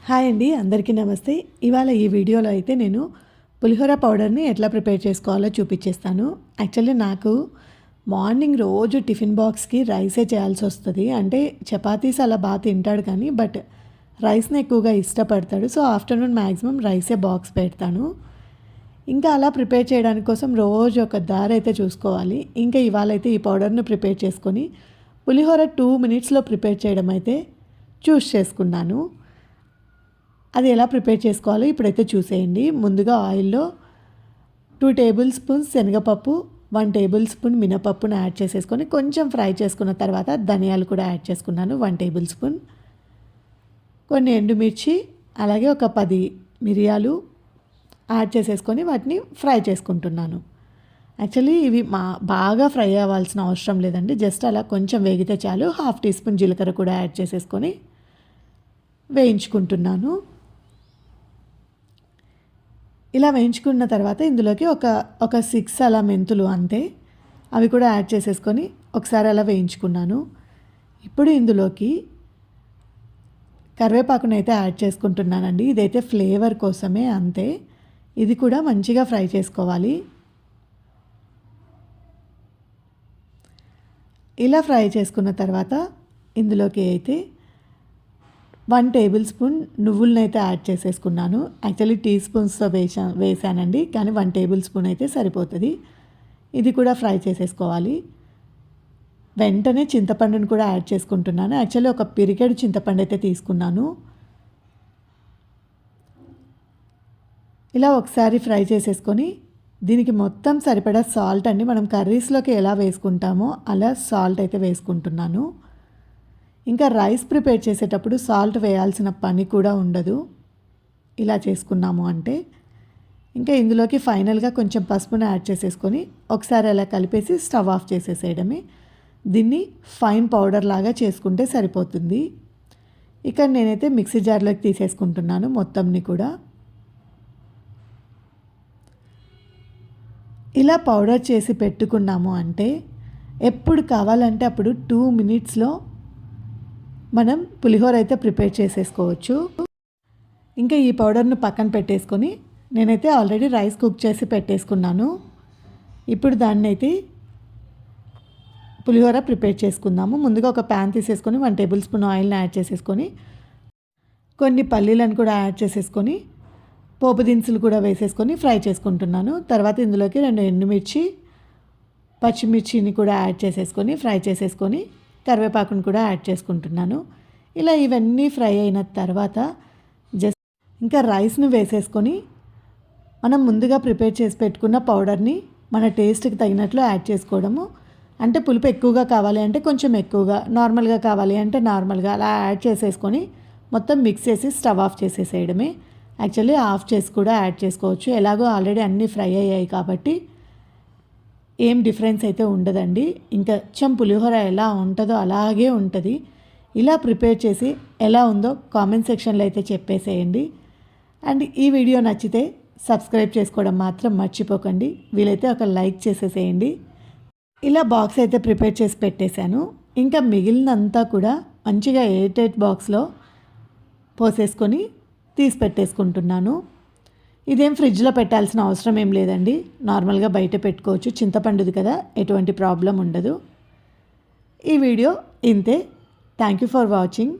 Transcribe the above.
Hi అండి, అందరికీ నమస్తే. ఇవాళ ఈ వీడియోలో అయితే నేను పులిహోర పౌడర్ని ఎట్లా ప్రిపేర్ చేసుకోవాలో చూపించేస్తాను. యాక్చువల్లీ నాకు మార్నింగ్ రోజు టిఫిన్ బాక్స్కి రైసే చేయాల్సి వస్తుంది. అంటే చపాతీస్ అలా బాగా తింటాడు కానీ రైస్ని ఎక్కువగా ఇష్టపడతాడు. సో ఆఫ్టర్నూన్ మ్యాక్సిమం రైసే బాక్స్ పెడతాను. ఇంకా అలా ప్రిపేర్ చేయడానికి కోసం రోజు ఒక దారి అయితే చూసుకోవాలి. ఇంకా ఇవాళ అయితే ఈ పౌడర్ని ప్రిపేర్ చేసుకొని పులిహోర 2 మినిట్స్లో ప్రిపేర్ చేయడం అయితే చూస్ చేసుకున్నాను. అది ఎలా ప్రిపేర్ చేసుకోవాలో ఇప్పుడైతే చూసేయండి. ముందుగా ఆయిల్లో 2 టేబుల్ స్పూన్స్ శనగపప్పు, 1 టేబుల్ స్పూన్ మినపప్పును యాడ్ చేసేసుకొని కొంచెం ఫ్రై చేసుకున్న తర్వాత ధనియాలు కూడా యాడ్ చేసుకున్నాను 1 టేబుల్ స్పూన్, కొన్ని ఎండుమిర్చి, అలాగే ఒక 10 మిరియాలు యాడ్ చేసేసుకొని వాటిని ఫ్రై చేసుకుంటున్నాను. యాక్చువల్లీ ఇవి బాగా ఫ్రై అవ్వాల్సిన అవసరం లేదండి, జస్ట్ అలా కొంచెం వేగితే చాలు. 1/2 టీ స్పూన్ జీలకర్ర కూడా యాడ్ చేసేసుకొని వేయించుకుంటున్నాను. ఇలా వేయించుకున్న తర్వాత ఇందులోకి ఒక 6 అలా మెంతులు అంతే, అవి కూడా యాడ్ చేసేసుకొని ఒకసారి అలా వేయించుకున్నాను. ఇప్పుడు ఇందులోకి కరివేపాకును అయితే యాడ్ చేసుకుంటున్నానండి. ఇదైతే ఫ్లేవర్ కోసమే అంతే. ఇది కూడా మంచిగా ఫ్రై చేసుకోవాలి. ఇలా ఫ్రై చేసుకున్న తర్వాత ఇందులోకి అయితే 1 టేబుల్ స్పూన్ నువ్వులను అయితే యాడ్ చేసేసుకున్నాను. యాక్చువల్లీ టీ స్పూన్స్తో వేసానండి, కానీ 1 టేబుల్ స్పూన్ అయితే సరిపోతుంది. ఇది కూడా ఫ్రై చేసేసుకోవాలి. వెంటనే చింతపండును కూడా యాడ్ చేసుకుంటున్నాను. యాక్చువల్లీ ఒక పిరికెడు చింతపండు అయితే తీసుకున్నాను. ఇలా ఒకసారి ఫ్రై చేసేసుకొని దీనికి మొత్తం సరిపడా సాల్ట్ అండి, మనం కర్రీస్లోకి ఎలా వేసుకుంటామో అలా సాల్ట్ అయితే వేసుకుంటున్నాను. ఇంకా రైస్ ప్రిపేర్ చేసేటప్పుడు సాల్ట్ వేయాల్సిన పని కూడా ఉండదు ఇలా చేసుకున్నాము అంటే. ఇంకా ఇందులోకి ఫైనల్గా కొంచెం పసుపును యాడ్ చేసేసుకొని ఒకసారి అలా కలిపేసి స్టవ్ ఆఫ్ చేసేసేయడమే. దీన్ని ఫైన్ పౌడర్ లాగా చేసుకుంటే సరిపోతుంది. ఇక్కడ నేనైతే మిక్సీ జార్లోకి తీసేసుకుంటున్నాను మొత్తంని కూడా. ఇలా పౌడర్ చేసి పెట్టుకున్నాము అంటే ఎప్పుడు కావాలంటే అప్పుడు 2 మినిట్స్లో మనం పులిహోర అయితే ప్రిపేర్ చేసేసుకోవచ్చు. ఇంకా ఈ పౌడర్ను పక్కన పెట్టేసుకొని నేనైతే ఆల్రెడీ రైస్ కుక్ చేసి పెట్టేసుకున్నాను. ఇప్పుడు దాన్ని అయితే పులిహోర ప్రిపేర్ చేసుకుందాము. ముందుగా ఒక ప్యాన్ తీసేసుకొని 1 టేబుల్ స్పూన్ ఆయిల్ని యాడ్ చేసేసుకొని కొన్ని పల్లీలను కూడా యాడ్ చేసేసుకొని పోపు దినుసులు కూడా వేసేసుకొని ఫ్రై చేసుకుంటున్నాను. తర్వాత ఇందులోకి 2 ఎండుమిర్చి, పచ్చిమిర్చిని కూడా యాడ్ చేసేసుకొని ఫ్రై చేసేసుకొని కరివేపాకును కూడా యాడ్ చేసుకుంటున్నాను. ఇలా ఇవన్నీ ఫ్రై అయిన తర్వాత జస్ట్ ఇంకా రైస్ను వేసేసుకొని మనం ముందుగా ప్రిపేర్ చేసి పెట్టుకున్న పౌడర్ని మన టేస్ట్కి తగినట్లు యాడ్ చేసుకోవడము. అంటే పులుపు ఎక్కువగా కావాలి అంటే కొంచెం ఎక్కువగా, నార్మల్గా కావాలి అంటే నార్మల్గా అలా యాడ్ చేసేసుకొని మొత్తం మిక్స్ చేసి స్టవ్ ఆఫ్ చేసేసేయడమే. యాక్చువల్లీ ఆఫ్ చేసి కూడా యాడ్ చేసుకోవచ్చు, ఎలాగో ఆల్రెడీ అన్నీ ఫ్రై అయ్యాయి కాబట్టి ఏం డిఫరెన్స్ అయితే ఉండదండి. ఇంకా అచ్చం పులిహోర ఎలా ఉంటుందో అలాగే ఉంటుంది. ఇలా ప్రిపేర్ చేసి ఎలా ఉందో కామెంట్ సెక్షన్లో అయితే చెప్పేసేయండి. అండ్ ఈ వీడియో నచ్చితే సబ్స్క్రైబ్ చేసుకోవడం మాత్రం మర్చిపోకండి. వీలైతే ఒక లైక్ చేసేసేయండి. ఇలా బాక్స్ అయితే ప్రిపేర్ చేసి పెట్టేశాను. ఇంకా మిగిలినంతా కూడా మంచిగా ఎయిర్ టైట్ బాక్స్లో పోసేసుకొని తీసి పెట్టేసుకుంటున్నాను. ఇదేం ఫ్రిడ్జ్లో పెట్టాల్సిన అవసరం ఏం లేదండి, నార్మల్గా బయట పెట్టుకోవచ్చు. చింతపండుది కదా, ఎటువంటి ప్రాబ్లం ఉండదు. ఈ వీడియో ఇంతే. Thank you for watching.